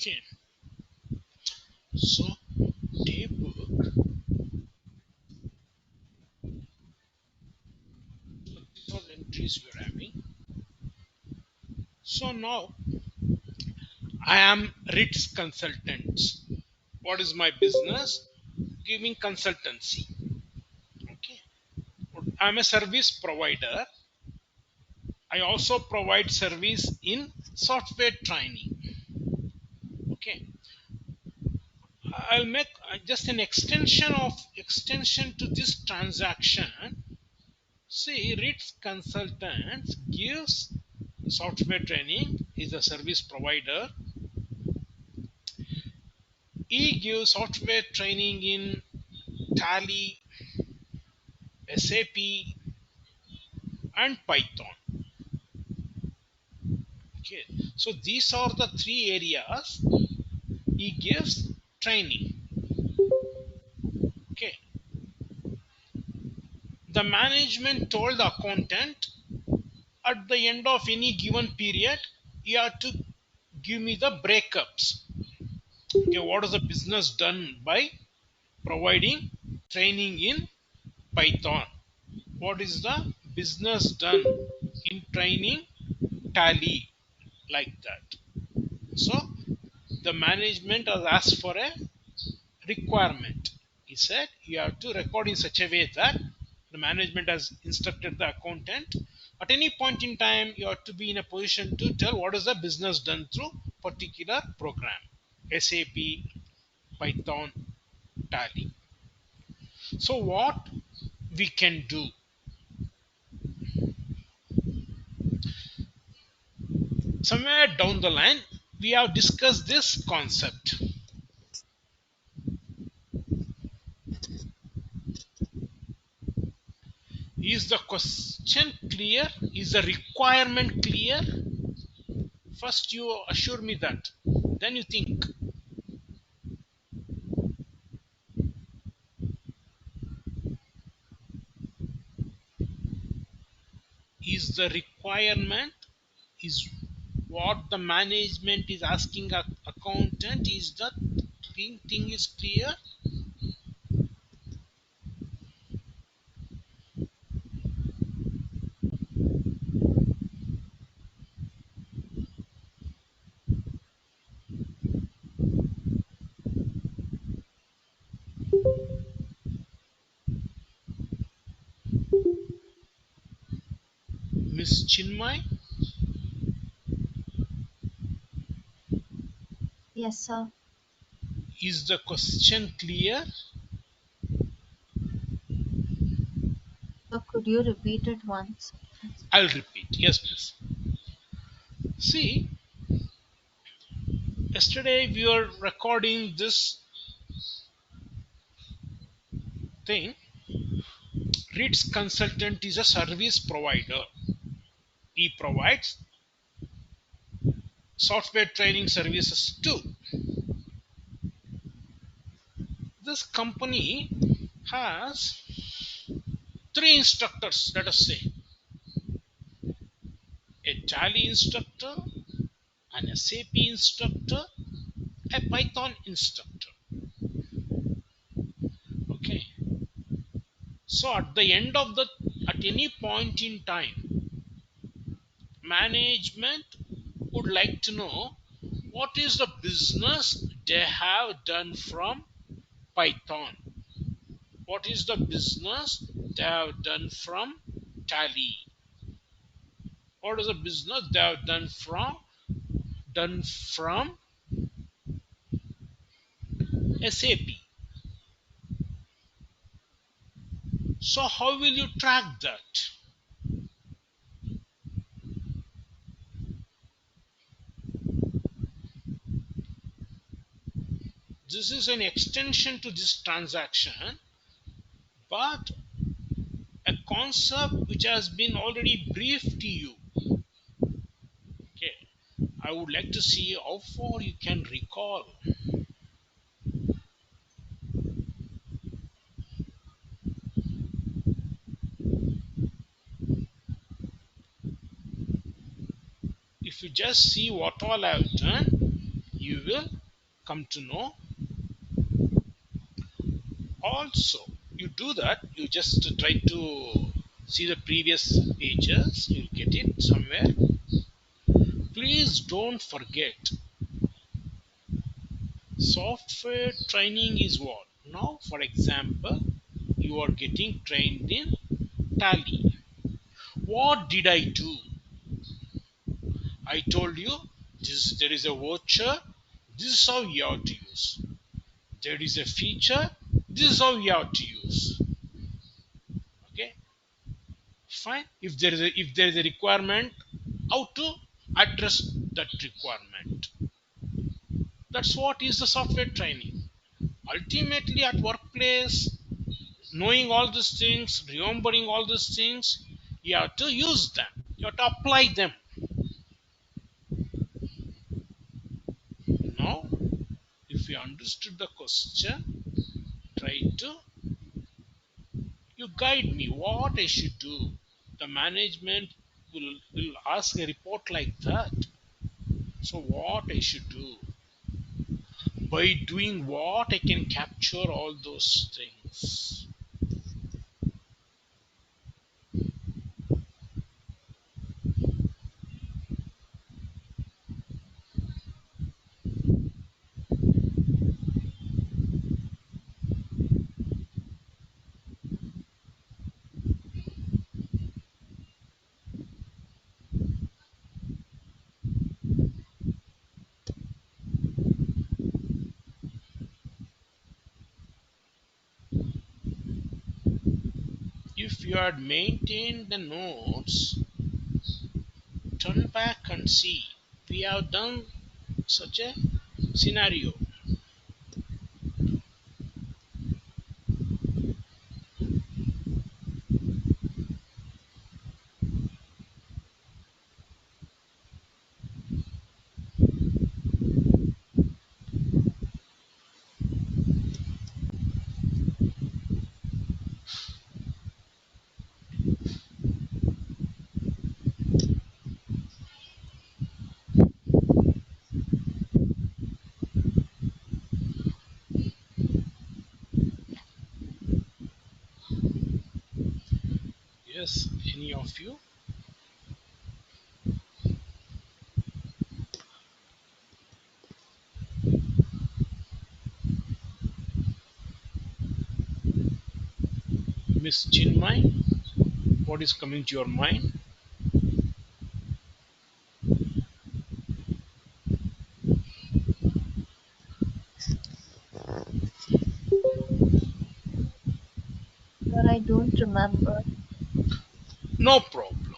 Okay, so daybook, these are the entries we are having. So now I am RITS consultants. What is my business? Giving consultancy. Okay, I'm a service provider. I also provide service in software training. Okay, I'll make just an extension to this transaction. See, RITS Consultants gives software training, is a service provider. He gives software training in Tally, SAP, and Python. Okay, so these are the three areas he gives training. Okay, the management told the accountant at the end of any given period, you have to give me the breakups. Okay, what is the business done by providing training in Python? What is the business done in training Tally? Like that. So the management has asked for a requirement. He said you have to record in such a way that the management has instructed the accountant. At any point in time, you have to be in a position to tell what is the business done through particular program, SAP, Python, Tally. So what we can do, somewhere down the line, we have discussed this concept. Is the question clear? Is the requirement clear? First you assure me that, then you think. Is the requirement, is what the management is asking a accountant, is that thing is clear? Miss Chinmay, Yes, sir. is the question clear? So could you repeat it once? I'll repeat. Yes, please. See, yesterday we were recording this thing. RITS consultant is a service provider. He provides software training services too. This company has three instructors, let us say a Tally instructor, an SAP instructor, a Python instructor. Okay, so at any point in time, management would like to know what is the business they have done from Python, what is the business they have done from Tally, what is the business they have done from SAP. So how will you track that? This is an extension to this transaction, but a concept which has been already briefed to you. Okay, I would like to see how far you can recall. If you just see what all I have done, you will come to know. Also, you do that, you just try to see the previous pages, you'll get it somewhere. Please don't forget, software training is what? Now, for example, you are getting trained in Tally. What did I do? I told you there is a voucher. This is how you have to use. There is a feature. This is how you have to use. Okay, fine. If there is a requirement, how to address that requirement. That's what is the software training. Ultimately, at workplace, knowing all these things, remembering all these things, you have to use them. You have to apply them. Now, if you understood the question, try to you guide me what I should do. The management will ask a report like that. So what I should do? By doing what I can capture all those things. If you had maintained the notes, turn back and see. We have done such a scenario. Yes, any of you? Miss Chinmay, what is coming to your mind? Sir, I don't remember. No problem.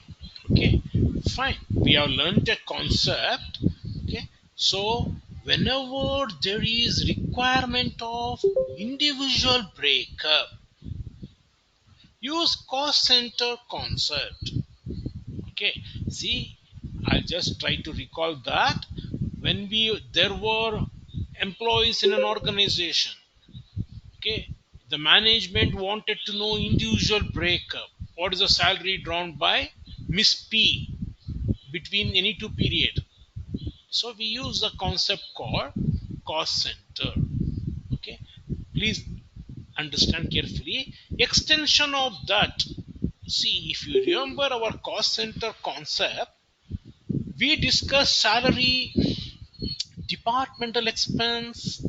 Okay, fine. We have learned a concept. Okay, so whenever there is requirement of individual breakup, Use cost center concept. Okay, see, I'll just try to recall that when we there were employees in an organization. Okay, the management wanted to know individual breakup. What is the salary drawn by Miss P between any two period? So we use the concept called cost center. Okay, please understand carefully. Extension of that. See, if you remember our cost center concept, we discussed salary, departmental expense.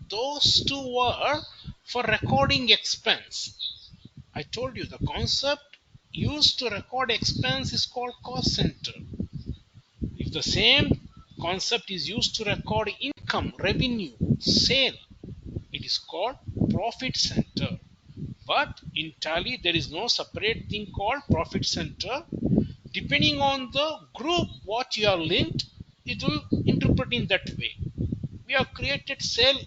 Those two were for recording expense. I told you the concept used to record expense is called cost center. If the same concept is used to record income, revenue, sale, it is called profit center. But in Tally, there is no separate thing called profit center. Depending on the group what you are linked, it will interpret in that way. We have created sale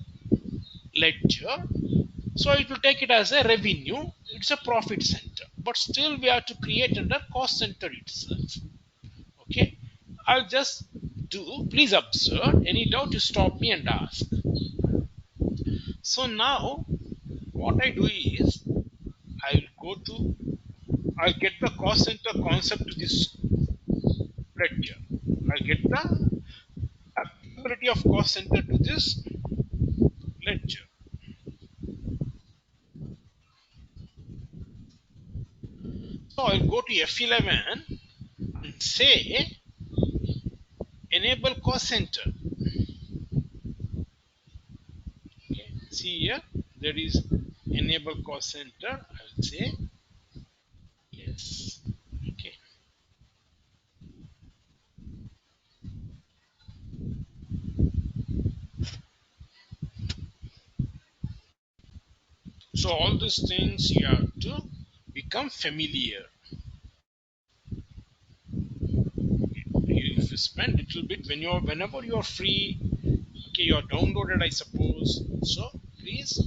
ledger, so it will take it as a revenue. It's a profit center, but still we have to create under cost center itself. Okay, I'll just do. Please observe. Any doubt, you stop me and ask. So now, what I do is I'll go to. I'll get the cost center concept to this ledger. I'll get the applicability of cost center to this ledger. So I'll go to F11 and say enable cost center. Okay. See here, there is enable cost center. I'll say yes. Okay. So all these things you have to become familiar. If you spend a little bit whenever you're free, okay, you're downloaded, I suppose. So please,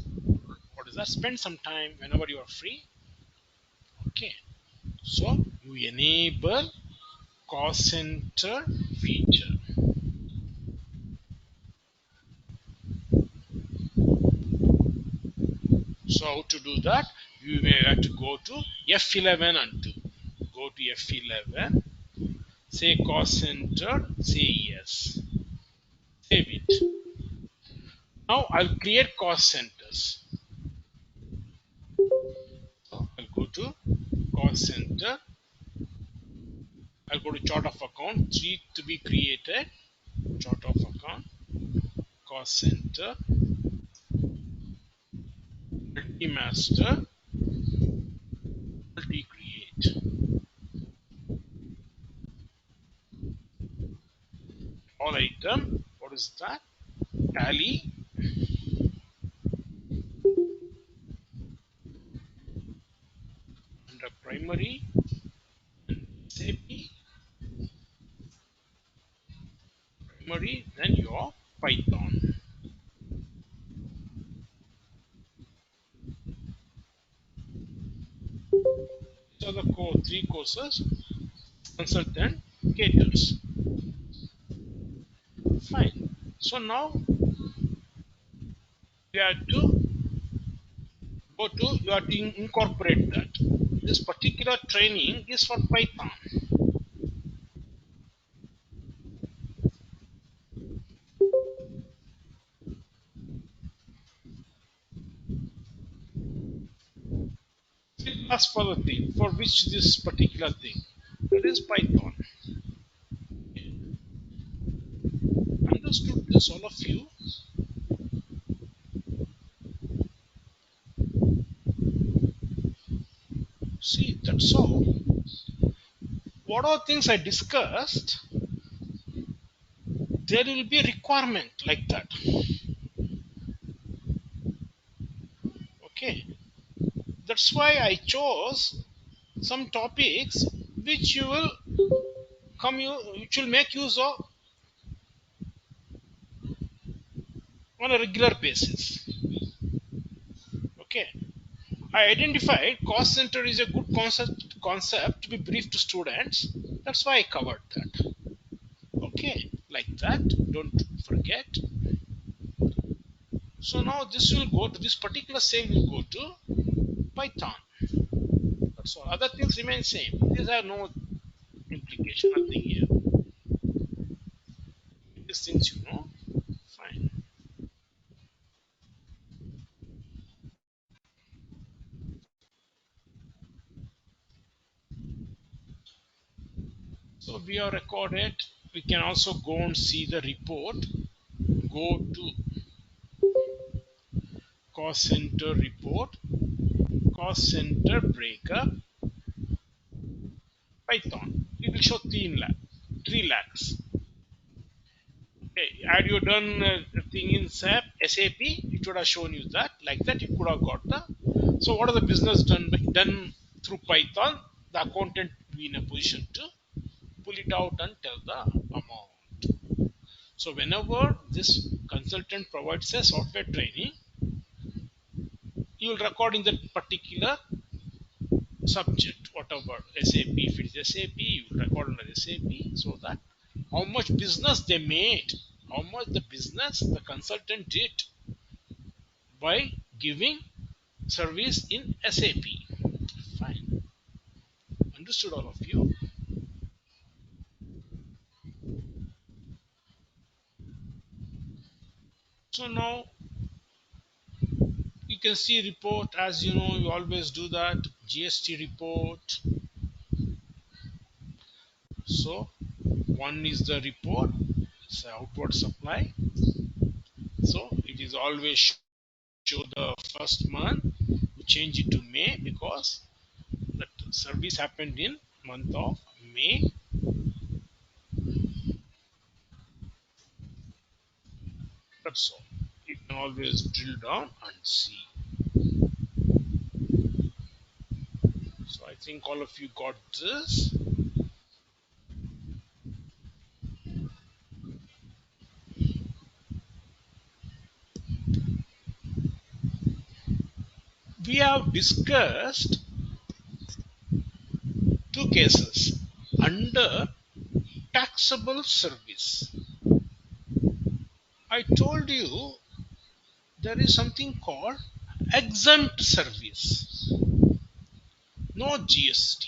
what is that? Spend some time whenever you are free. Okay. So you enable cost center feature. So how to do that? You may have to go to F11 and do. Go to F11, say cost center, say yes. Save it. Now I'll create cost centers. So I'll go to cost center. I'll go to chart of account, three to be created. Chart of account, cost center, multi master, multi create. All item. What is that? Tally under primary and SAP primary, then your Python. These are the three courses consultant caters. Fine. So now you have to you have to incorporate that. This particular training is for Python. It asks for the thing for which this particular thing. That is Python. Understood this, all of you? See, that's all. What are things I discussed? There will be a requirement like that. Okay, that's why I chose some topics which you will which will make use of on a regular basis. Okay, I identified cost center is a good concept to be briefed to students. That's why I covered that. Okay, like that. Don't forget. So now this will go to this particular same will go to Python. That's all. Other things remain same. These are no implication, nothing here. These things you know. Fine. So we are recorded. We can also go and see the report. Go to cost center report, cost center breakup, Python. It will show 3 lakhs. Okay. Had you done a thing in SAP, it would have shown you that. Like that, you could have got the. So, what are the business done through Python? The accountant will be in a position to pull it out and tell the amount. So, whenever this consultant provides a software training, you will record in that particular subject, whatever SAP. If it is SAP, you will record under SAP so that how much business they made, how much the business the consultant did by giving service in SAP. Fine. Understood all of you? So now you can see report as you know, you always do that. GST report. So one is the report, so outward supply. So it is always show the first month. We change it to May because that service happened in month of May. That's all. You can always drill down and see. So I think all of you got this. We have discussed two cases under taxable service. I told you there is something called exempt service, no GST.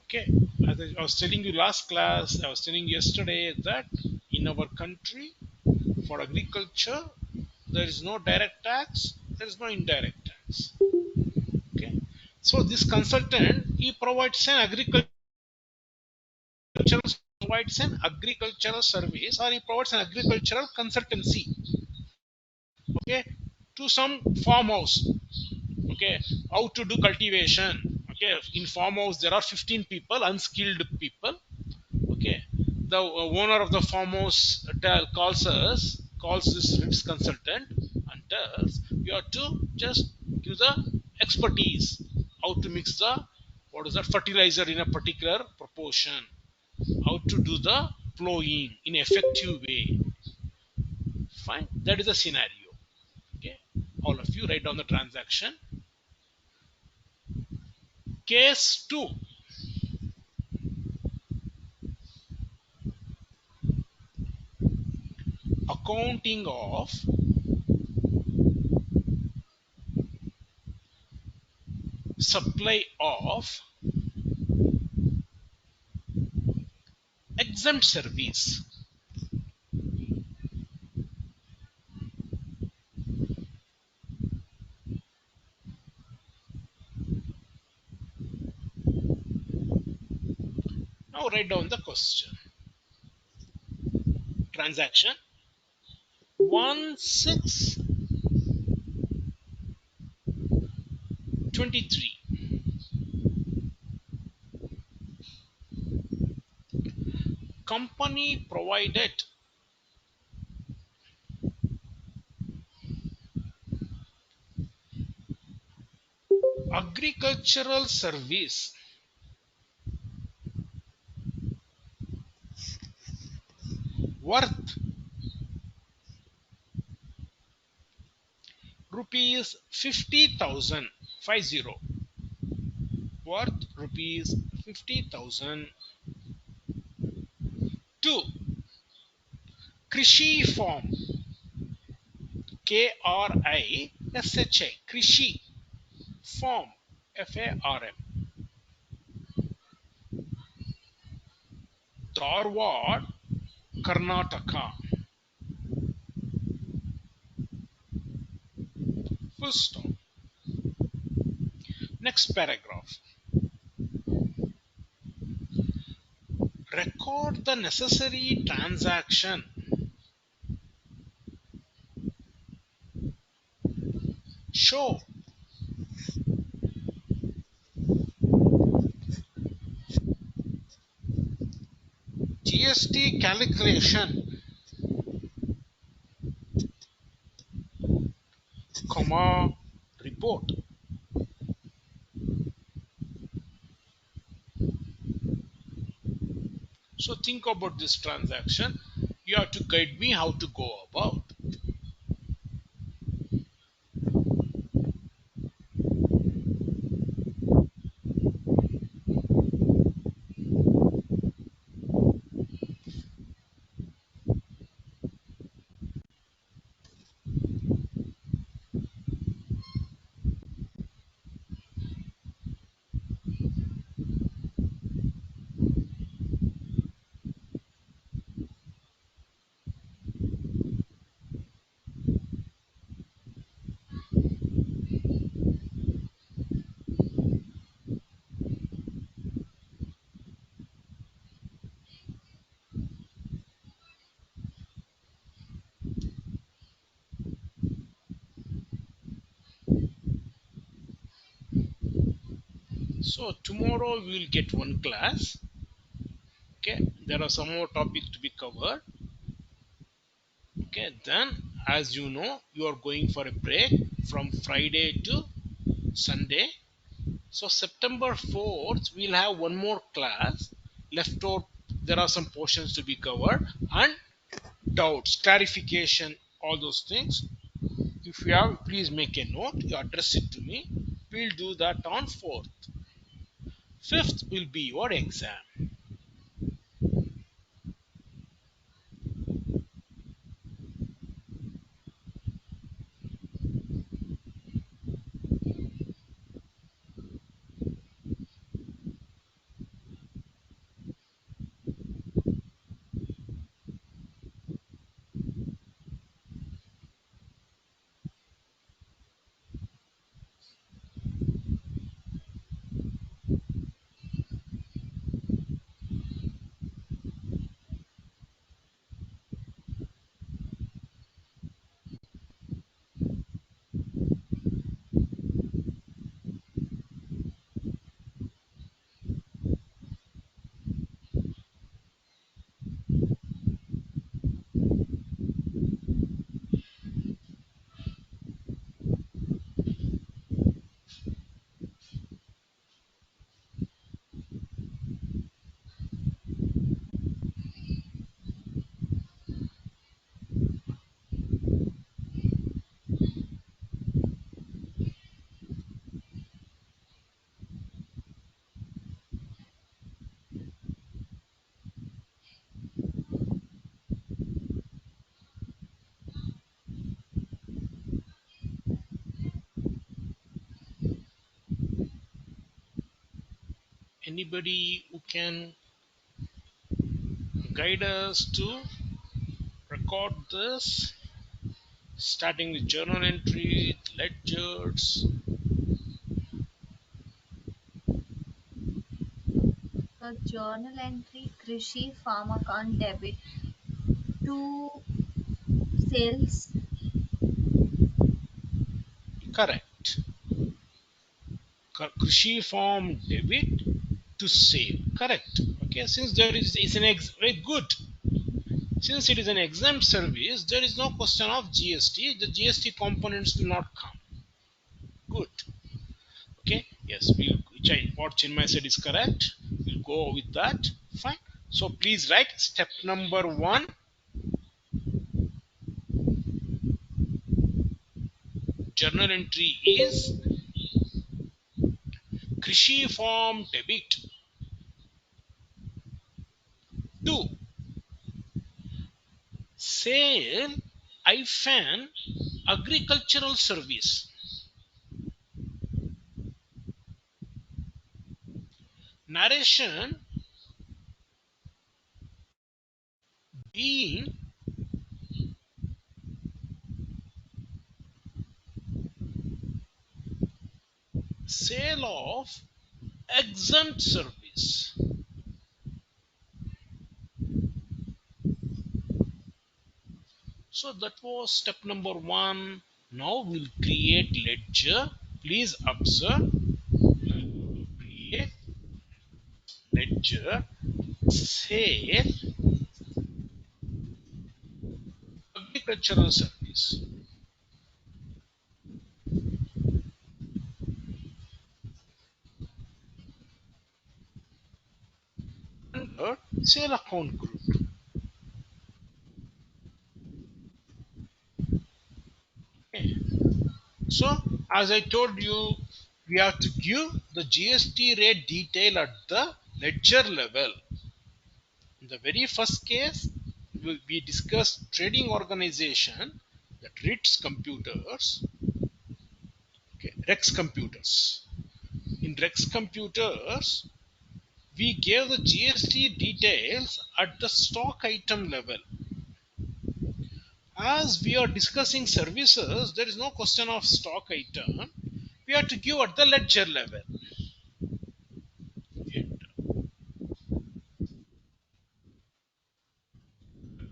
Okay, as I was telling you last class, I was telling yesterday that in our country for agriculture there is no direct tax, there is no indirect tax. Okay, so this consultant he provides an agricultural service or he provides an agricultural consultancy, okay, to some farmhouse. Okay, how to do cultivation. Okay, in farmhouse there are 15 people, unskilled people. Okay, the owner of the farmhouse calls this risk consultant and tells you have to just give the expertise how to mix the what is that fertilizer in a particular proportion, how to do the plowing in effective way. Fine, that is the scenario. Okay, all of you write down the transaction. Case 2, accounting of supply of exempt service. Now write down the question. Transaction 1623. Company provided agricultural service worth rupees 50,000, 50, worth rupees 50,000 to Krishi Farm, Krishi, Krishi Farm, Farm, Dharwad, Karnataka. Full stop. Next paragraph. Record the necessary transaction. Show GST calculation, comma, report. So think about this transaction. You have to guide me how to go about. So tomorrow we will get one class. Okay, there are some more topics to be covered. Okay, then as you know, you are going for a break from Friday to Sunday. So September 4th, we'll have one more class. Left out, there are some portions to be covered and doubts, clarification, all those things. If you have, please make a note. You address it to me. We'll do that on 4th. 5th will be your exam. Anybody who can guide us to record this, starting with journal entry, ledgers. A journal entry Krishi farm account debit to sales. Correct. Krishi farm debit to sale. Correct. Okay. Since there is an very good. Since it is an exempt service, there is no question of GST. The GST components will not come. Good. Okay. Yes. What Chinmay said is correct. We'll go with that. Fine. So please write step number 1. journal entry is Krishi form debit. 2. Sale hyphen agricultural service. Narration being sale of exempt service. So that was step number 1. Now we'll create ledger. Please observe. Create ledger sale agricultural service. Under sale account group. Okay. So as I told you, we have to give the GST rate detail at the ledger level. In the very first case, we discussed trading organization that RITS computers, okay, Rex computers. In Rex computers, we gave the GST details at the stock item level. As we are discussing services, there is no question of stock item. We have to give at the ledger level.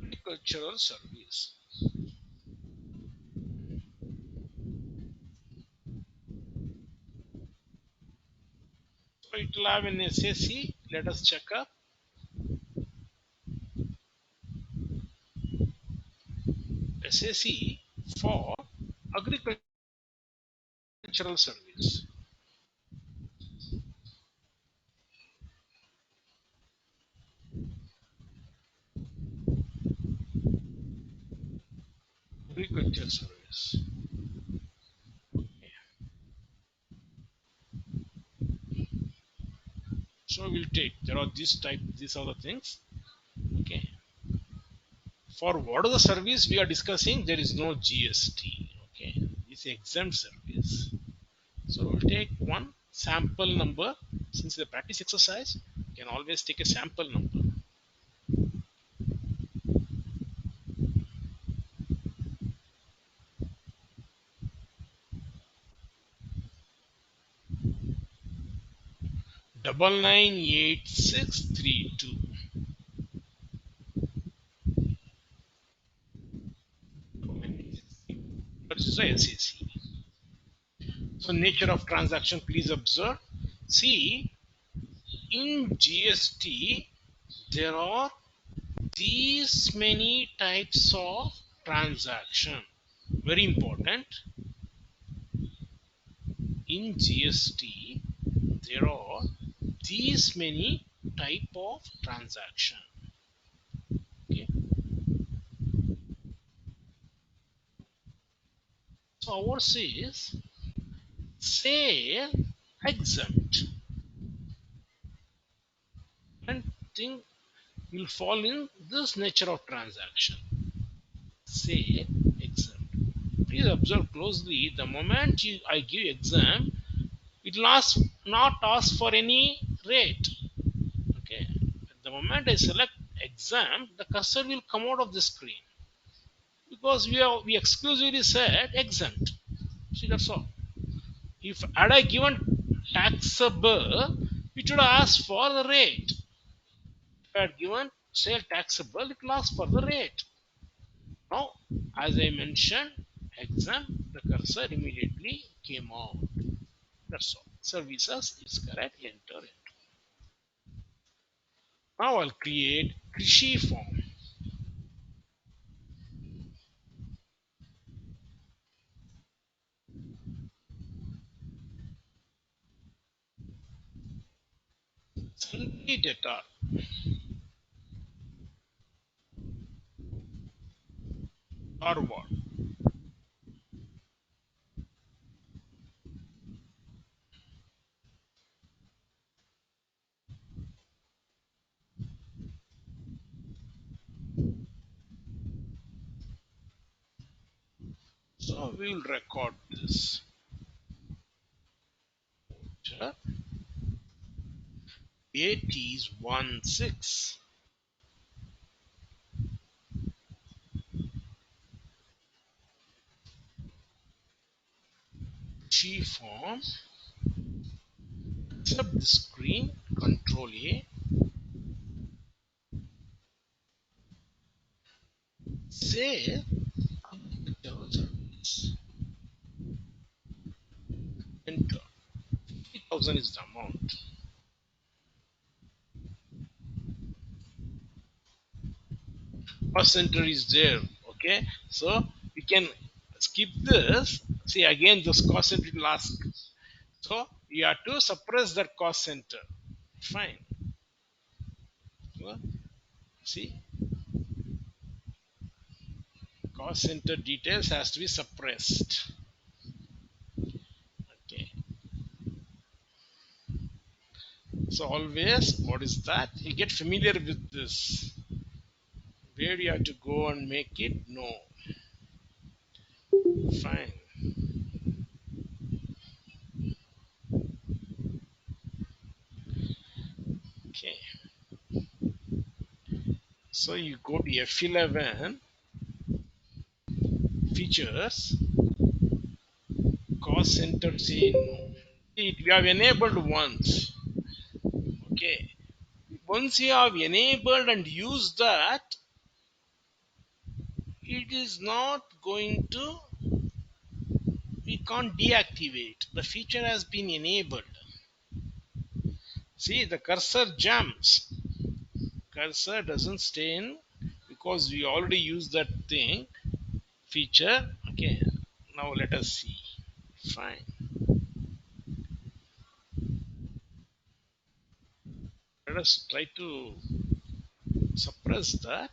Agricultural service. So it will have an SAC. Let us check up. SAC for agricultural service. Agricultural service. So we'll take, there are this type, these are the things. Okay. For what are the service we are discussing, there is no GST. Okay. It's exempt service. So we'll take one sample number. Since the practice exercise, you can always take a sample number. Double 98632. That is the SAC. So nature of transaction, please observe. See, in GST, there are these many types of transaction. Very important. In GST, there are these many type of transaction. Okay. So ours is sale exempt, and thing will fall in this nature of transaction. Sale exempt. Please observe closely. The moment I give exam, it will not ask for any rate. Okay. At the moment I select exam, the cursor will come out of the screen because we exclusively said exempt. See, that's all. If had I given taxable, it would ask for the rate. If I had given sale taxable, it will ask for the rate. Now, as I mentioned, exam, the cursor immediately came out. That's all. Services is correct. Enter it. Now I'll create Krishi form. Sundry data or what? So we will record this. 8 is 1 6. G form. Accept the screen. Control A. Save. Enter. 3000 is the amount. Cost center is there. Okay, so we can skip this. See, again this cost center will ask, so you have to suppress that cost center. Fine. So, see, cost center details has to be suppressed. Okay, so always, what is that, you get familiar with this, where you have to go and make it. No. Fine. Okay, so you go to F11 features, cost center, say no. It we have enabled once. Okay, once you have enabled and used that, it is not going to, we can't deactivate. The feature has been enabled. See, the cursor jumps. Cursor doesn't stay in because we already used that thing feature. Okay, now let us see. Fine. Let us try to suppress that.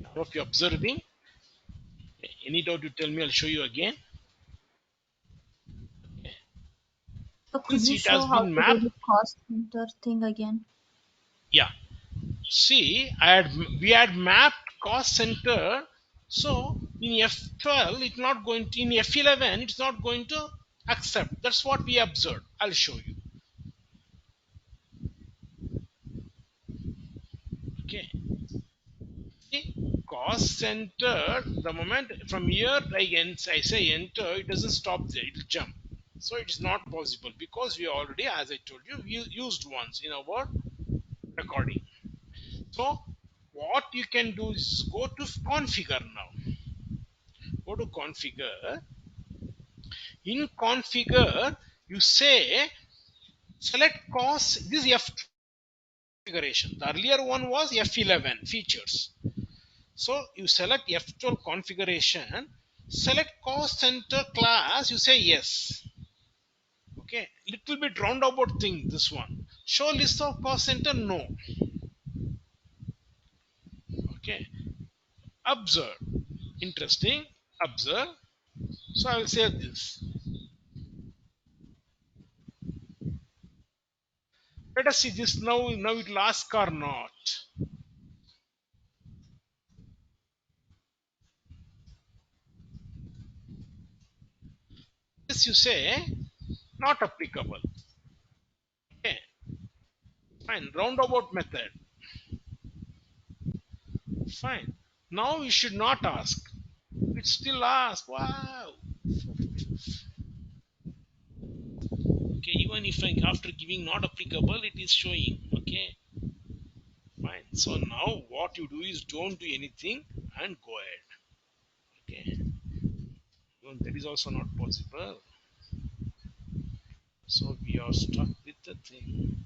I hope you're observing. Any doubt you tell me, I'll show you again. So could Since you it has show how been to do mapped, the cost center thing again? yeah. See, we had mapped cost center. So in F12, it's not going to, in F11, it's not going to accept. That's what we observed. I'll show you. Okay. See, cost center, the moment from here I say enter, it doesn't stop there, it will jump. So it is not possible because we already, as I told you, we used once in our recording. So what you can do is go to configure now. Go to configure. In configure, you say select cost. This is F configuration. The earlier one was F11 features. So you select F12 configuration, select cost center class, you say yes. Okay, little bit roundabout thing this one. Show list of cost center, no. Okay, observe. Interesting. Observe. So I will say this. Let us see this now. Now it will ask or not. This you say not applicable. Okay, fine. Roundabout method. Fine. Now you should not ask. It still asks. Wow. Okay, even if after giving not applicable, it is showing. Okay, fine. So now what you do is don't do anything and go ahead. Okay, well, that is also not possible. So we are stuck with the thing.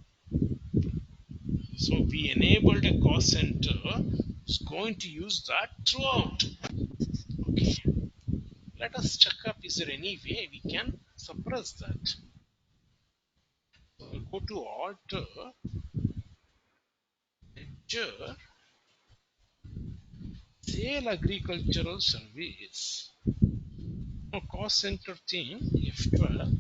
So we enabled a cost center. It's going to use that throughout. Okay, let us check up, is there any way we can suppress that? So we'll go to alter, ledger. Sale agricultural service. No cost center thing. F12.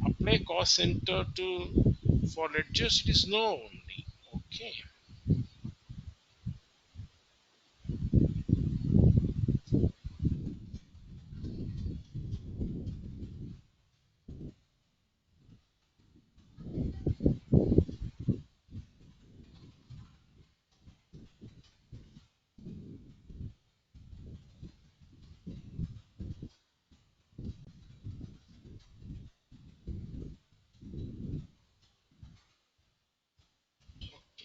Apply cost center to for ledgers. It is no only. Okay.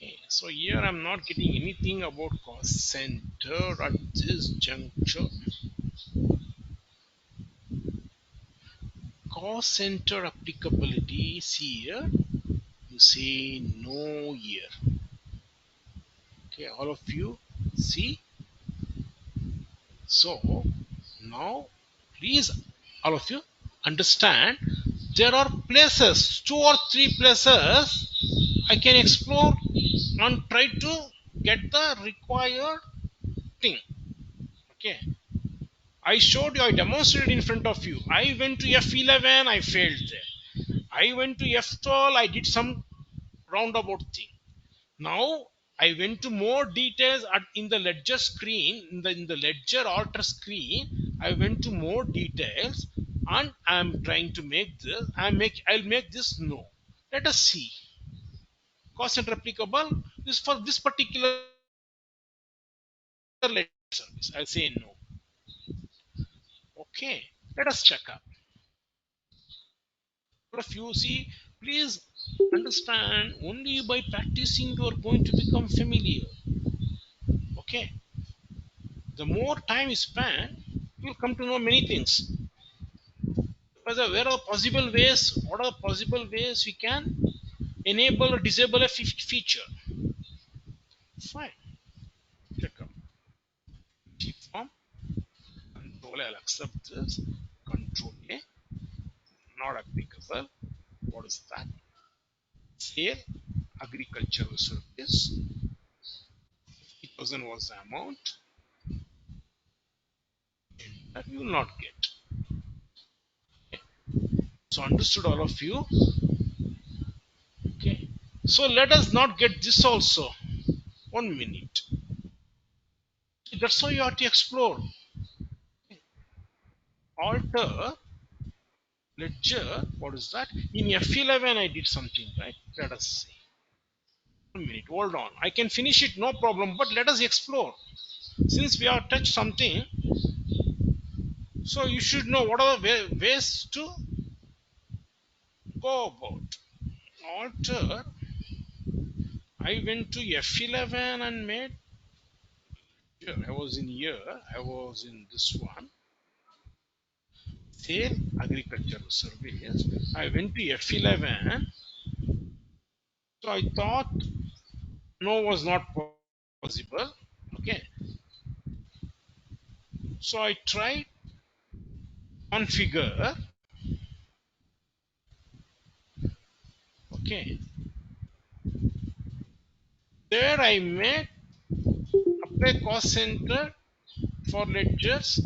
Okay. So here I'm not getting anything about cost center at this juncture. Cost center applicability. See here. You say no here. Okay, all of you see. So now please all of you understand there are places, two or three places I can explore and try to get the required thing. Okay. I showed you, I demonstrated in front of you. I went to F11, I failed there. I went to F12, I did some roundabout thing. Now I went to more details in the ledger screen, in the ledger alter screen. I went to more details and I'm trying to make this. I'll make this no. Let us see. Cost center applicable is for this particular ledger service. I'll say no. Okay. Let us check up. All of you see, please understand only by practicing you are going to become familiar. Okay. The more time you spend, you will come to know many things. Where are possible ways? What are possible ways we can enable or disable a feature? Fine. Check out. Keep form. Control. I'll accept this. Control A. Not applicable. What is that? Sale. Agricultural service. 50,000 was the amount that you will not get. So understood all of you? Okay. So let us not get this also. 1 minute. That's how you have to explore. Alter ledger. What is that? In F11 I did something, right? Let us see. 1 minute. Hold on. I can finish it, no problem. But let us explore. Since we have touched something, so you should know what are the ways to go about. Alter. I went to F11 and made. Here, I was in here. I was in this one. Sale agricultural service. I went to F11. So I thought no was not possible. Okay. So I tried configure. Okay. There I made apply cost center for ledgers.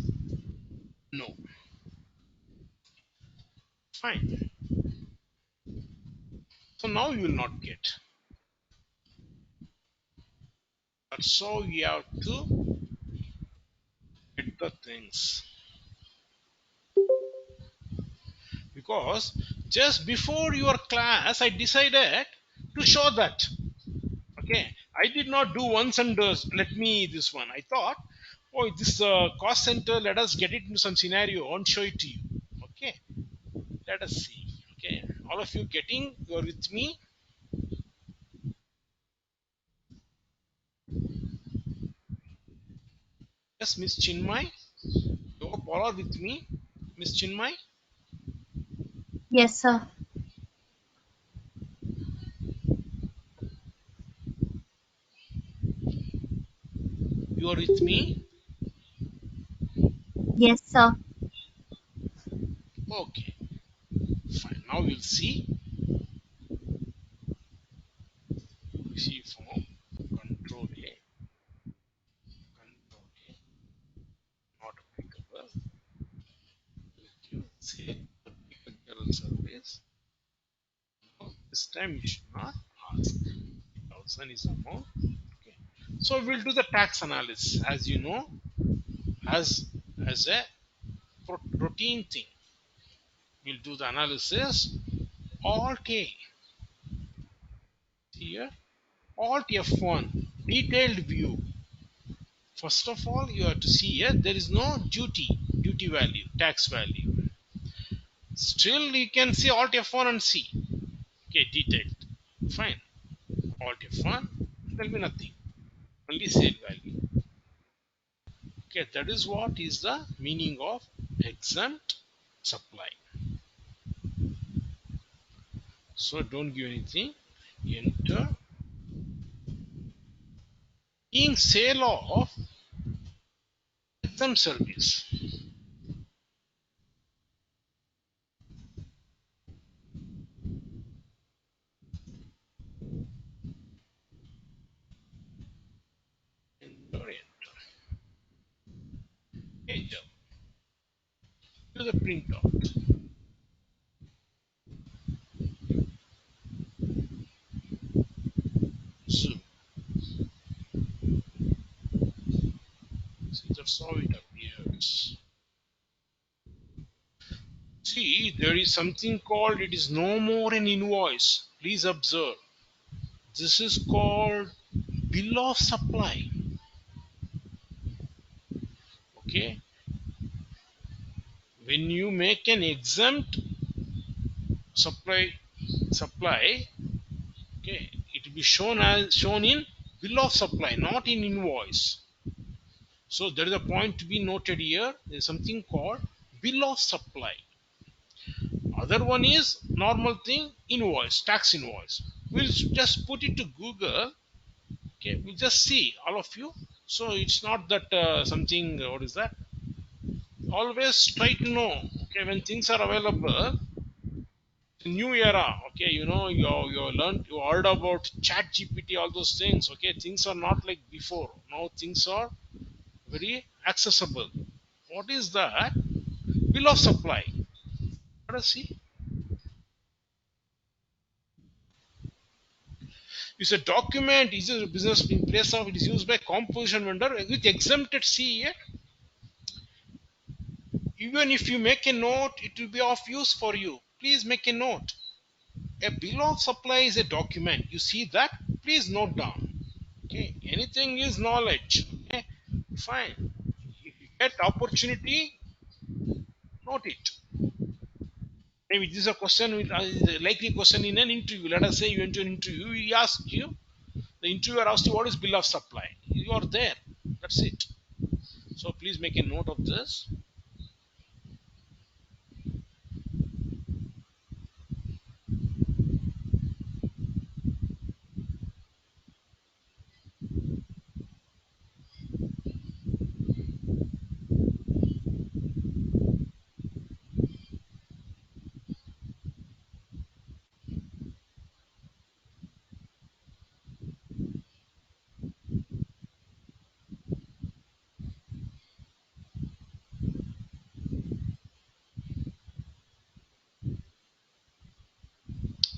No. Fine. So now you will not get. So you have to get the things. Because just before your class I decided to show that. Okay. I did not do once and let me this one. I thought, oh, this cost center, let us get it into some scenario and show it to you. Okay. Let us see. Okay. All of you getting, you're with me. Yes, Miss Chinmay. You all are with me. Miss Chinmay, Yes, sir. you are with me. Yes, sir. Okay. Fine. Now we'll see. See form. Control A. This time you should not ask. 1000 is amount. Okay. So we'll do the tax analysis, as you know, as a routine thing. We'll do the analysis. Alt A here. Alt F1. Detailed view. First of all, you have to see here there is no duty value, tax value. Still, you can see Alt F1 and see. Okay, detailed. Fine. Alt F1. There will be nothing. Only sale value. Okay, that is what is the meaning of exempt supply. So don't give anything. Enter. Being sale of exempt service. Enter, enter. Enter. Do the printout. Zoom. See, that's how it appears. See, there is something called, it is no more an invoice. Please observe. This is called bill of supply. Okay. When you make an exempt supply, supply, okay, it will be shown in bill of supply, not in invoice. So there is a point to be noted here. There is something called bill of supply. Other one is normal thing, invoice, tax invoice. We'll just put it to Google. Okay, we'll just see all of you. So it's not that something. What is that? Always try to know. Okay, when things are available, new era. Okay, you learned, you heard about Chat GPT, all those things. Okay, things are not like before. Now things are very accessible. What is that? Bill of supply. Let us see. It's a document. Is a business in place of, it is used by composition vendor with exempted CE. Even if you make a note, it will be of use for you. Please make a note. A bill of supply is a document. You see that? Please note down. Okay. Anything is knowledge. Okay. Fine. If you get opportunity, note it. Maybe this is a question with likely question in an interview. Let us say you enter an interview. He asked you. The interviewer asked you what is bill of supply. You are there. That's it. So please make a note of this.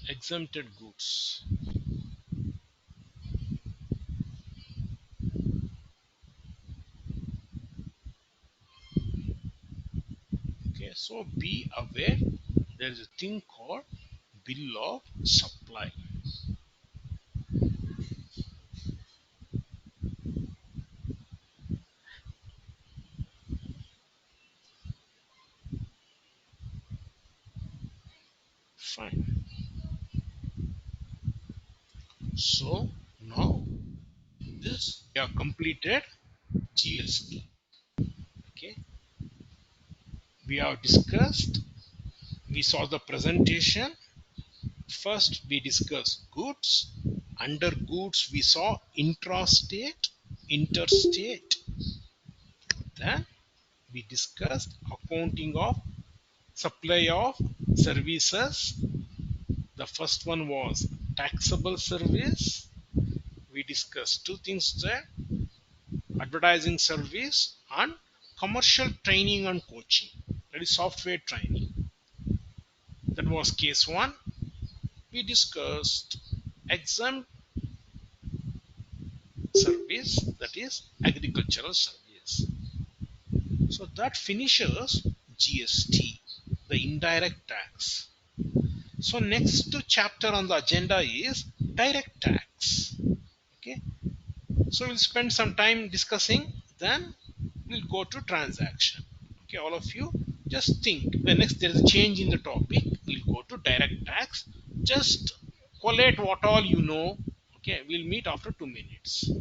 Exempted goods. Okay, so be aware there is a thing called bill of supply. Fine. So now this we have completed GST. Okay, we have discussed, we saw the presentation. First we discussed goods. Under goods we saw intrastate, interstate. Then we discussed accounting of supply of services. The first one was taxable service. We discussed two things there: advertising service and commercial training and coaching. That is software training. That was case one. we discussed exempt service, that is agricultural service. So that finishes GST, the indirect tax. So next chapter on the agenda is direct tax. Okay, so we'll spend some time discussing, then we'll go to transaction. Okay, all of you just think, the next there is a change in the topic, we'll go to direct tax. Just collate what all you know. Okay, we'll meet after 2 minutes.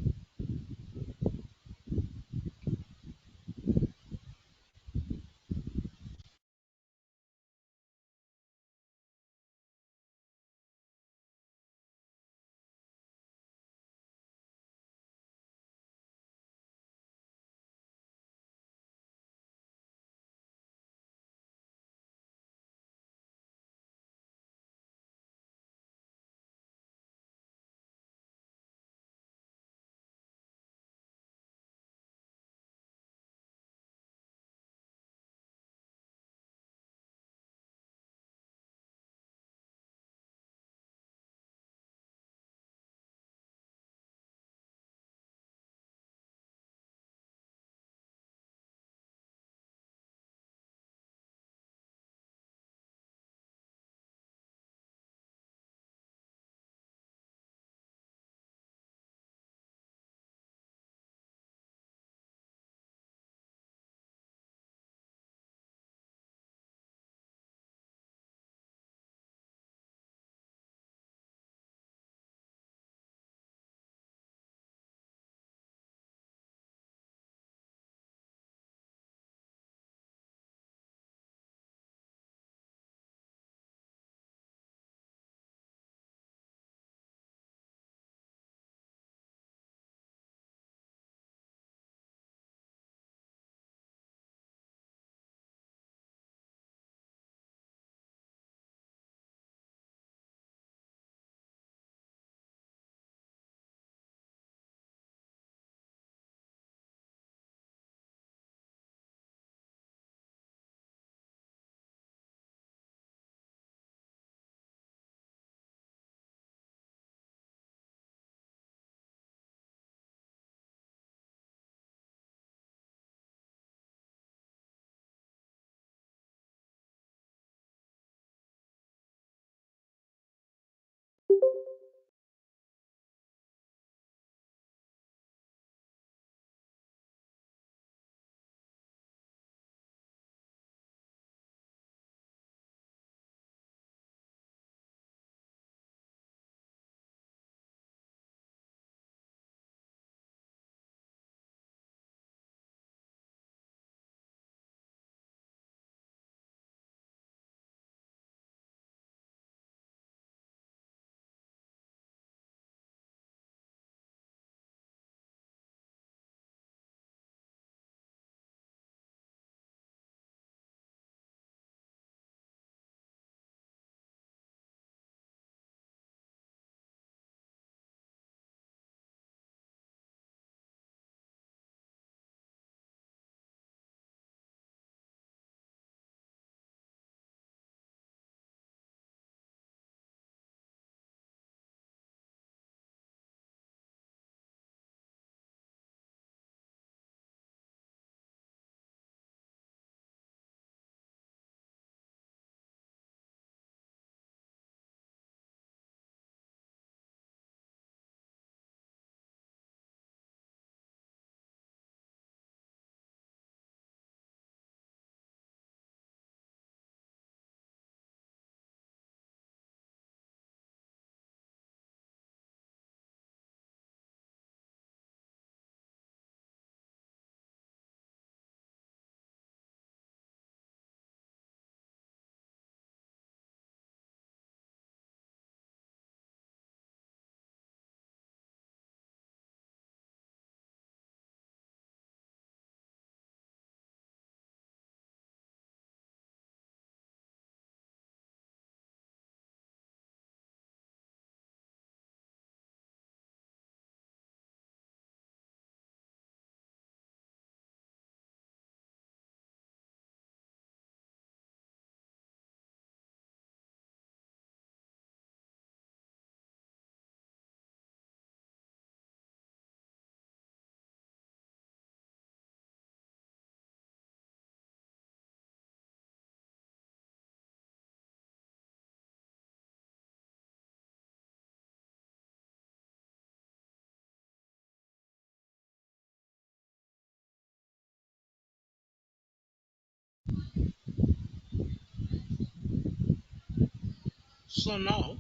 So now,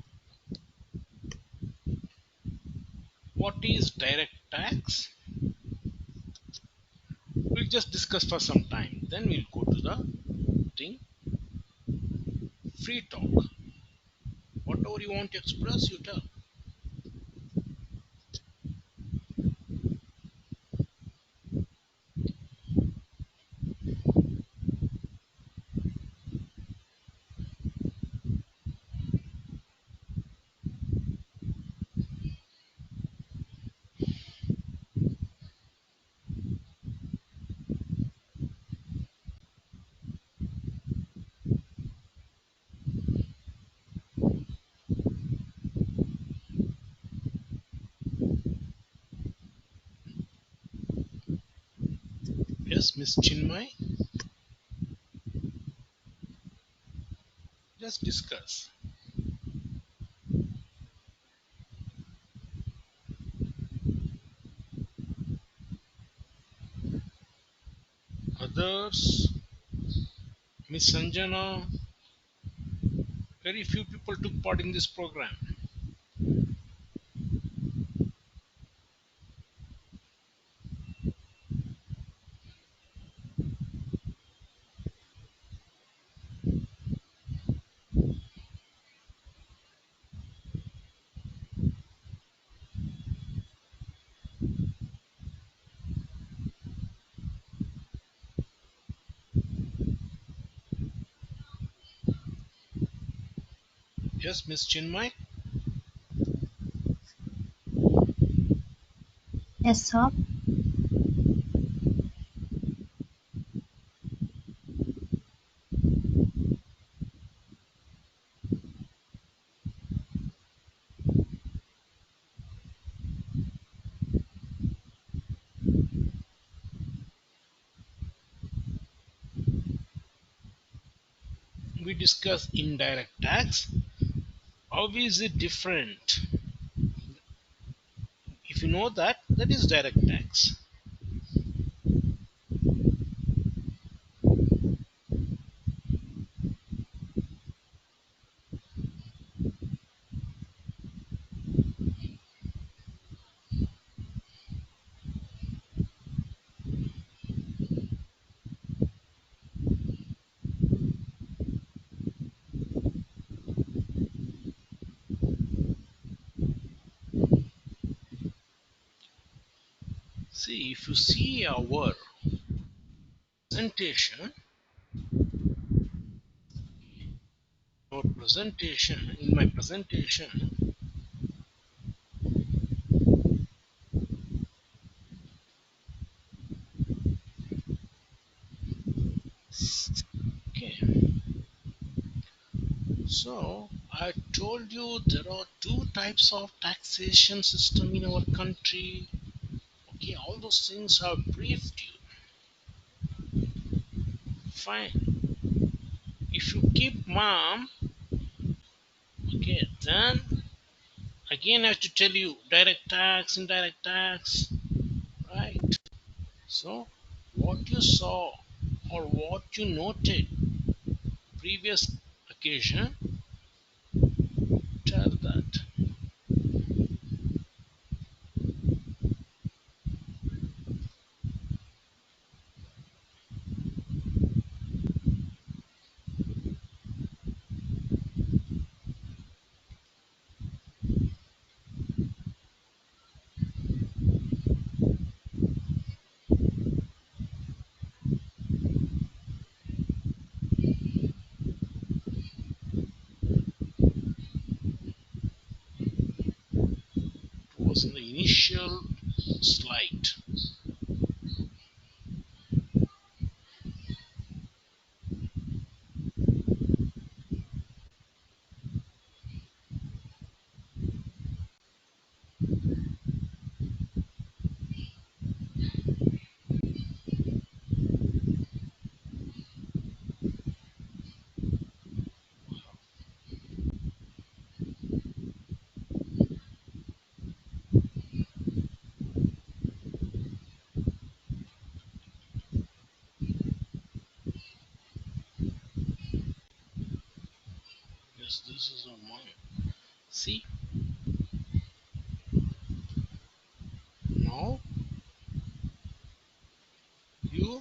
what is direct tax? We'll just discuss for some time. Then we'll go to the thing. Free talk. Whatever you want to express, you tell. Yes, Miss Chinmay, just discuss. Others, Miss Sanjana, very few people took part in this program. Yes, Miss Chinmay. Yes, sir. We discuss indirect tax. How is it different? If you know that, that is direct tax. See, if you see presentation, in my presentation, okay. So I told you there are two types of taxation system in our country. Okay, all those things I've briefed you. Fine. If you keep mom, okay, then again I have to tell you direct tax, indirect tax, right? So what you saw or what you noted previous occasion, tell that was in the initial slide. See, now you,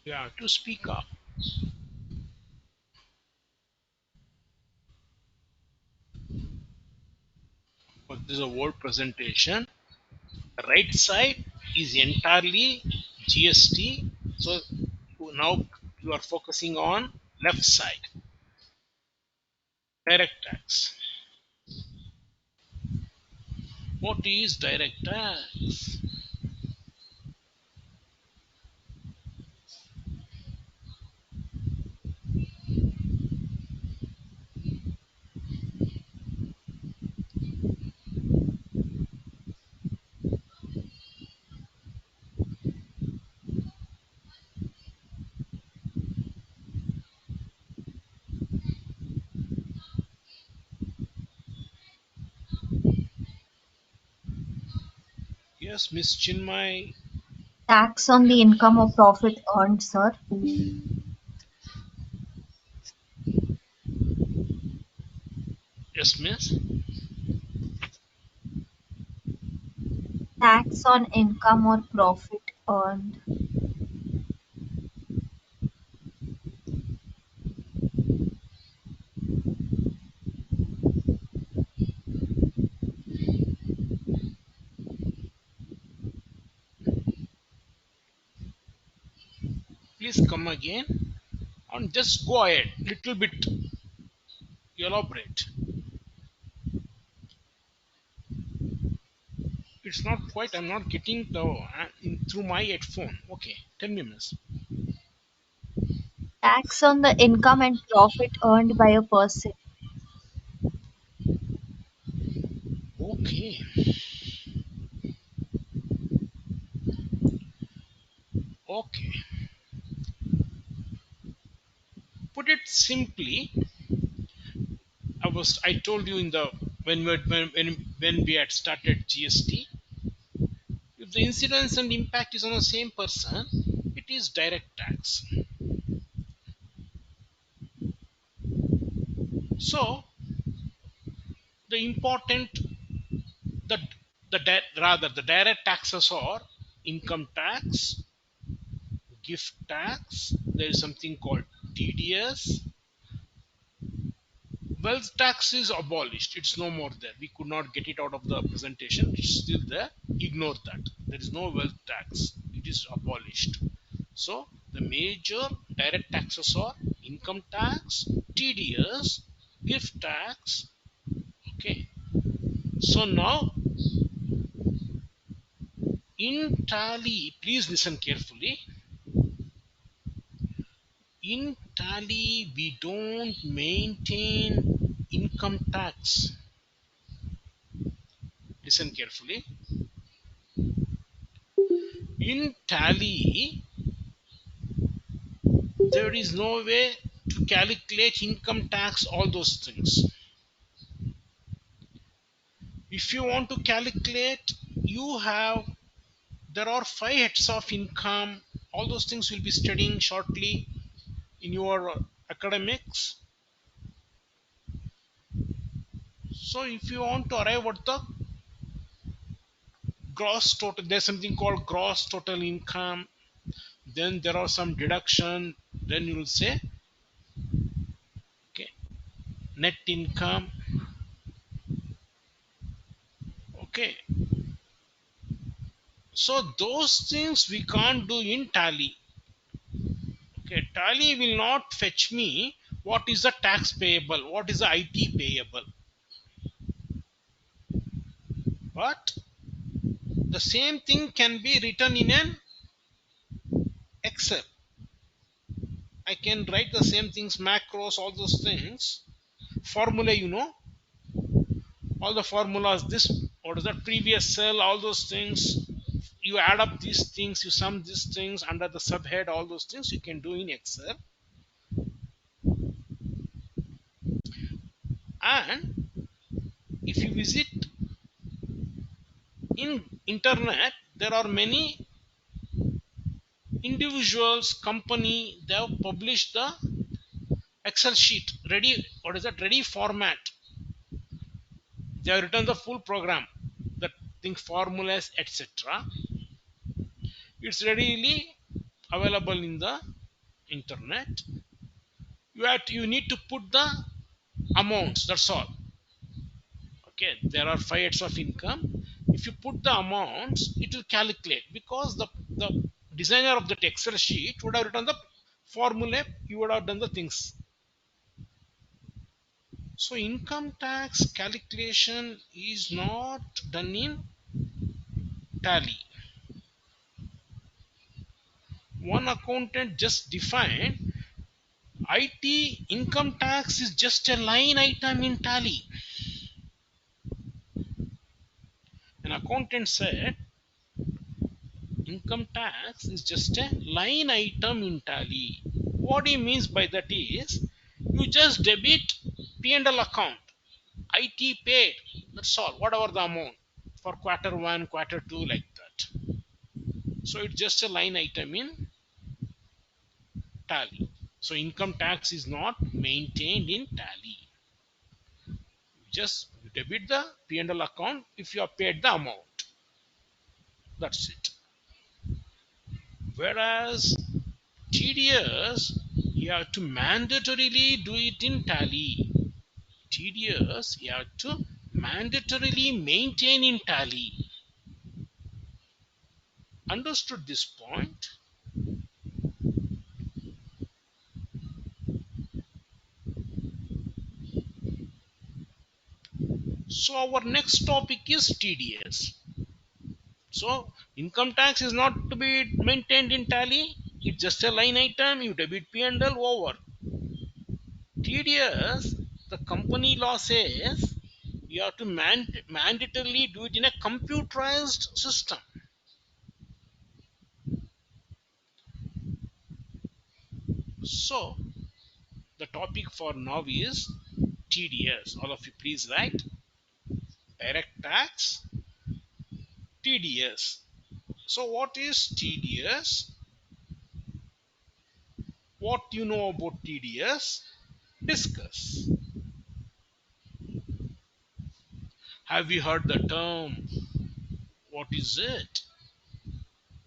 you have to speak up. But this is a word presentation. The right side is entirely GST. So now you are focusing on left side, direct tax. What is direct tax? Yes, Miss Chinmay. Tax on the income or profit earned, sir. Yes, Miss. Tax on income or profit earned. Please come again and just go ahead. Little bit elaborate. It's not quite. I'm not getting the through my headphone. Okay, tell me, Miss. Tax on the income and profit earned by a person. Okay, okay. Put it simply, I told you in the when we had started GST, if the incidence and impact is on the same person, it is direct tax. So the important the rather the direct taxes are income tax, gift tax. There is something called TDS. Wealth tax is abolished. It's no more there. We could not get it out of the presentation. It's still there. Ignore that. There is no wealth tax. It is abolished. So the major direct taxes are income tax, TDS, gift tax. Okay. So now in tally, please listen carefully. In tally, we don't maintain income tax. Listen carefully. In tally, there is no way to calculate income tax, all those things. If you want to calculate, you have there are five heads of income. All those things we'll be studying shortly in your academics. So if you want to arrive at the gross total, there's something called gross total income. Then there are some deduction. Then you will say, okay, net income. Okay, so those things we can't do in tally. Okay, tally will not fetch me what is the tax payable, what is the IT payable. But the same thing can be written in an Excel. I can write the same things, macros, all those things. Formula, all the formulas, this, what is that, previous cell, all those things. You add up these things, you sum these things under the subhead, all those things you can do in Excel. And if you visit in internet there are many individuals company, they have published the excel sheet ready, what is that, ready format. They have written the full program, the thing formulas etc. It's readily available in the internet. You need to put the amounts, that's all. Okay, there are five heads of income. If you put the amounts it will calculate, because the designer of that excel sheet would have written the formula, you would have done the things. So income tax calculation is not done in tally. One accountant just defined IT income tax is just a line item in tally. An accountant said income tax is just a line item in tally. What he means by that is you just debit P&L account. IT paid. That's all. Whatever the amount for quarter one, quarter two, like that. So it's just a line item in tally. So income tax is not maintained in tally. You just debit the P&L account if you have paid the amount. That's it. Whereas TDS, you have to mandatorily do it in tally. TDS, you have to mandatorily maintain in tally. Understood this point? So our next topic is TDS. So income tax is not to be maintained in tally. It's just a line item. You debit P&L over. TDS, the company law says you have to mandatorily do it in a computerized system. So the topic for now is TDS. All of you please write direct tax, TDS. So what is TDS? What you know about TDS? Discuss. Have you heard the term? What is it?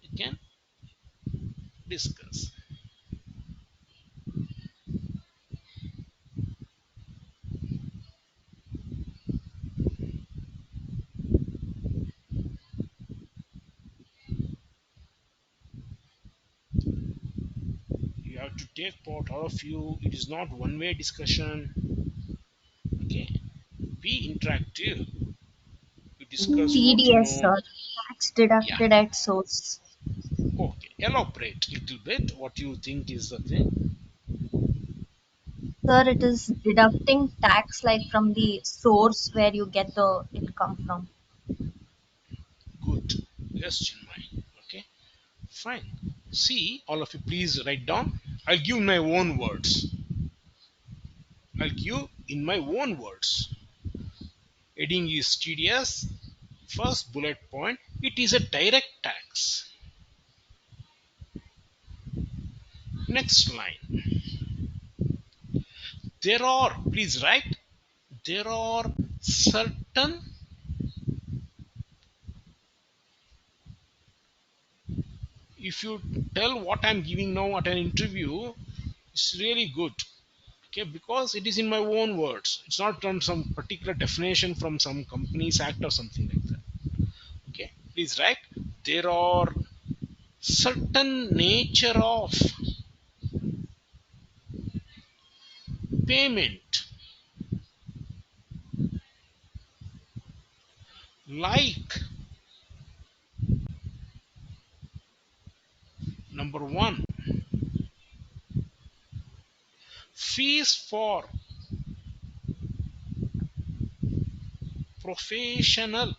You can discuss. You have to take part, all of you. It is not one way discussion. Okay. Be interactive. You discuss what you TDS, know. sir. Tax Yeah. deducted at source. Okay. Elaborate a little bit what you think is the thing. Sir, it is deducting tax like from the source where you get the income from. Good. Yes, Chinmay. Okay. Fine. See, all of you please write down. I'll give my own words. I'll give in my own words. Heading is TDS. First bullet point. It is a direct tax. Next line. There are, please write, there are certain, if you tell what I'm giving now at an interview, it's really good. Okay, because it is in my own words. It's not from some particular definition from some company's act or something like that. Okay, please write. There are certain nature of payment, like number one, fees for professional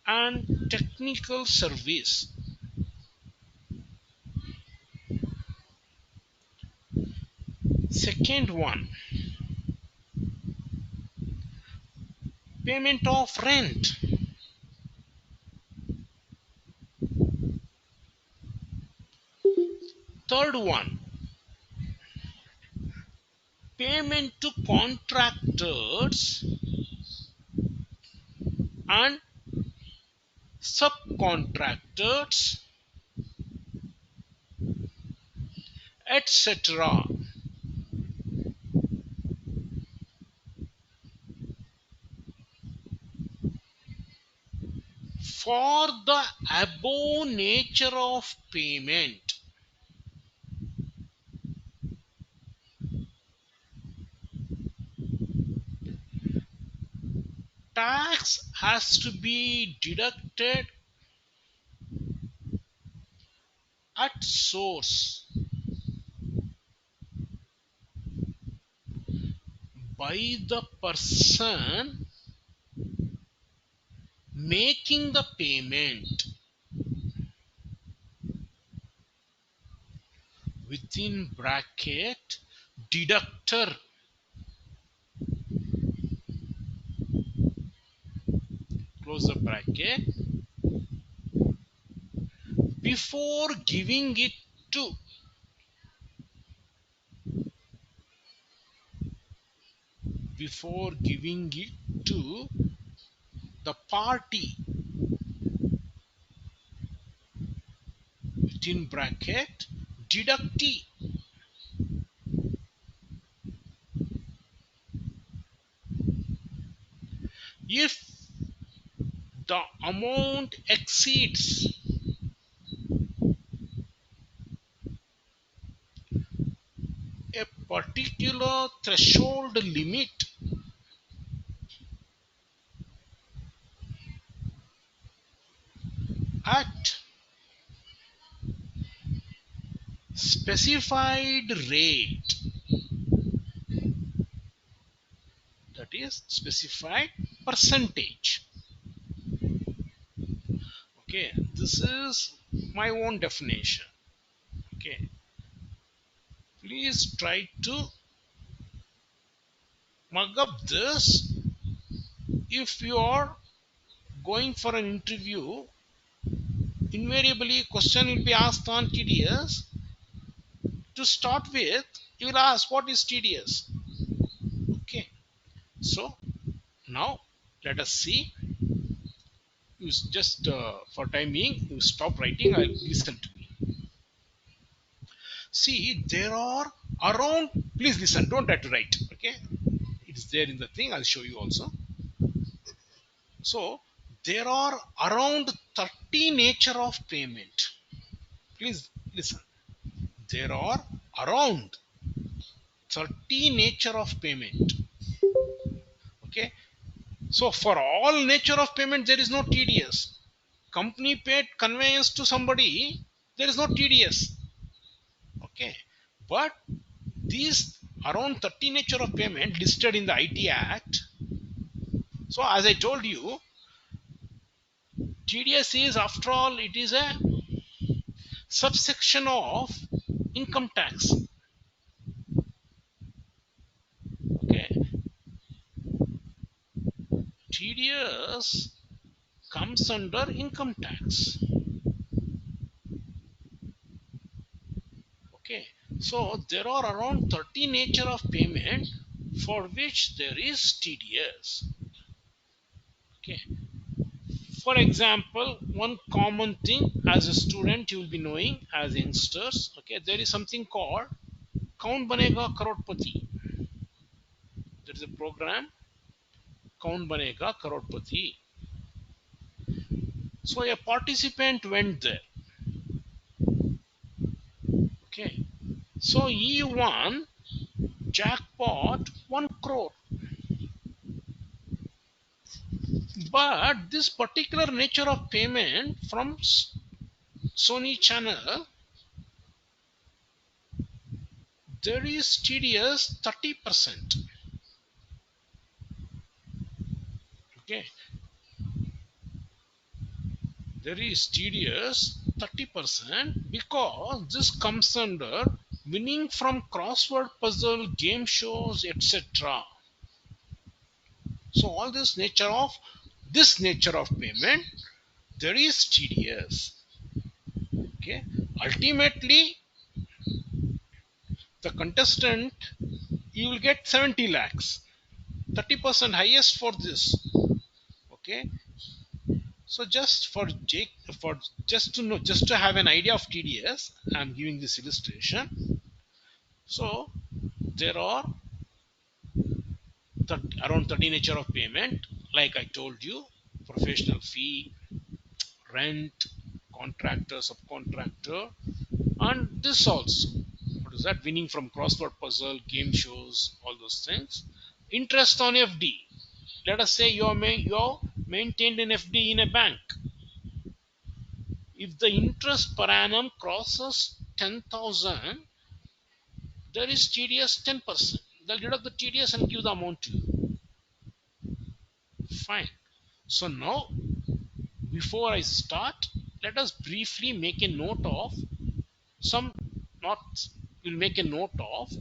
and technical service. Second one, payment of rent. Third one, payment to contractors and subcontractors, etc. For the above nature of payment, tax has to be deducted at source by the person making the payment, within bracket deductor, close the bracket, before giving it to before giving it to the party, within bracket deductee. If the amount exceeds a particular threshold limit, at specified rate, that is specified percentage. Okay, this is my own definition. Okay, please try to mug up this. If you are going for an interview, invariably question will be asked on TDS. To start with, you will ask what is TDS. Okay, so now let us see. You just for time being, you stop writing. I'll listen to me. See, there are around. Please listen. Don't try to write. Okay, it is there in the thing. I'll show you also. So there are around 30 nature of payment. Please listen. There are around 30 nature of payment. Okay. So for all nature of payment, there is no TDS. Company paid conveyance to somebody, there is no TDS. Okay. But these around 30 nature of payment listed in the IT Act. So as I told you, TDS is, after all, it is a subsection of income tax. Okay. TDS comes under income tax. Okay, so there are around 30 nature of payment for which there is TDS. Okay, for example, one common thing as a student you will be knowing as youngsters. Okay, there is something called Kaun Banega Crorepati. There is a program Kaun Banega Crorepati. So a participant went there. Okay, so he won jackpot 1 crore. But this particular nature of payment from Sony channel, there is TDS 30%. Okay, there is TDS 30% because this comes under winning from crossword puzzle, game shows, etc. So all this nature of payment, there is TDS. Okay, ultimately The contestant, you will get 70 lakhs, 30% highest for this. Okay, so just for Jake, for just to know, just to have an idea of TDS, I'm giving this illustration. So there are around 30 nature of payment, like I told you: professional fee, rent, contractor, subcontractor, and this also. What is that? Winning from crossword puzzle, game shows, all those things. Interest on FD. Let us say you're maintained an FD in a bank. If the interest per annum crosses 10,000, there is TDS 10%. They'll deduct the TDS and give the amount to you. Fine. So now, before I start, let us briefly make a note of some, not, we'll make a note of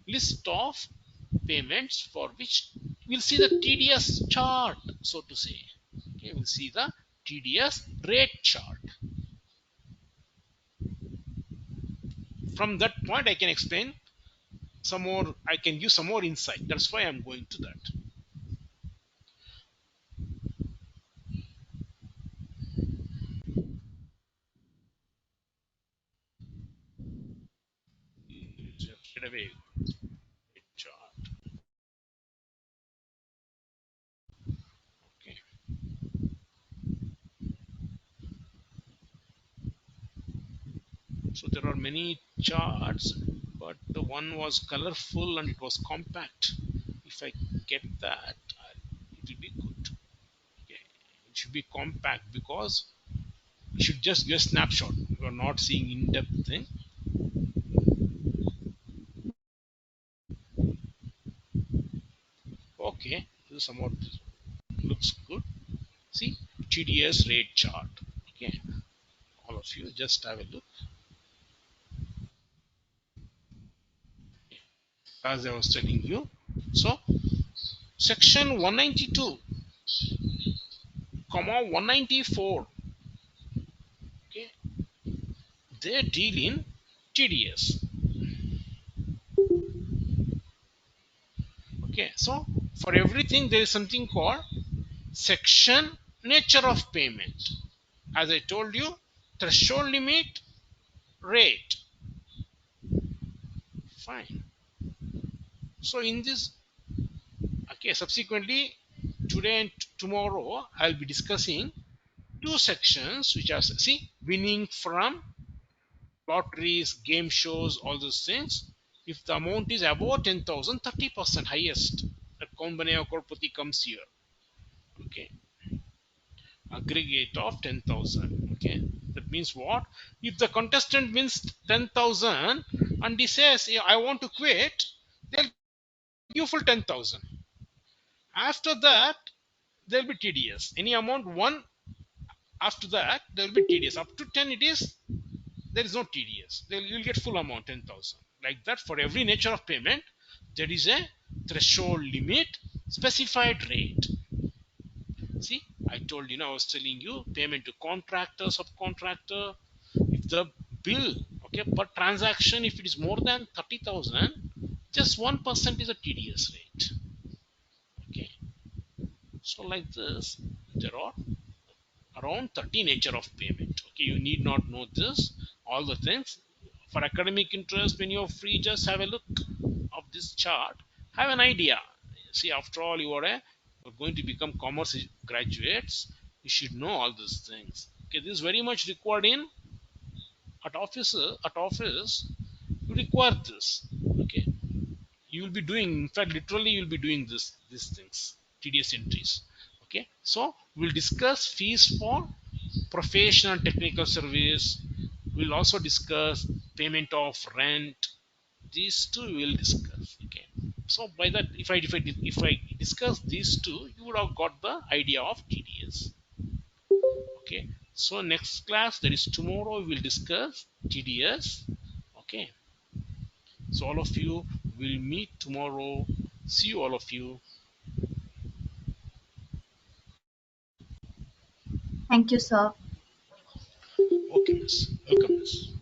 list of payments for which we'll see the TDS chart, so to say. Okay, we'll see the TDS rate chart. From that point, I can explain some more, I can give some more insight. That's why I'm going to that. Straight away, rate chart. Okay. So there are many charts, but the one was colorful and it was compact. If I get that, it will be good. Okay. It should be compact because you should just get a snapshot. You are not seeing in-depth thing. Okay, this is somewhat looks good. See, TDS rate chart. Okay, all of you just have a look. As I was telling you. So, section 192, comma 194. Okay, they deal in TDS. Okay, so for everything there is something called section nature of payment. As I told you, threshold limit, rate. Fine. So in this, okay, subsequently today and tomorrow I'll be discussing two sections which are, see, winning from lotteries, game shows, all those things. If the amount is above 10,000, 30% highest. That kaun banega crorepati comes here. Okay, aggregate of 10,000. Okay, that means what? If the contestant wins 10,000 and he says, "Yeah, I want to quit," they'll give full 10,000. After that, there'll be TDS. Any amount one after that, there will be TDS. Up to 10, it is, there is no TDS. You'll get full amount 10,000. Like that, for every nature of payment, there is a threshold limit, specified rate. See, I told you, I was telling you, payment to contractor, subcontractor. If the bill, okay, per transaction, if it is more than 30,000, just 1% is a TDS rate. Okay, so like this, there are around 30 nature of payment. Okay, you need not know this, all the things. For academic interest, when you're free, just have a look of this chart, have an idea. See, after all, you're going to become commerce graduates, you should know all these things. Okay, this is very much required in at office you require this. Okay, you will be doing, in fact, literally you'll be doing these things, TDS entries. Okay, so we'll discuss fees for professional technical service. We'll also discuss payment of rent. These two we will discuss. Okay, so by that, if I discuss these two, you would have got the idea of TDS. Okay, so next class, that is tomorrow, we will discuss TDS. Okay, so all of you will meet tomorrow. See you, all of you. Thank you, sir. Okay, miss. Welcome, miss.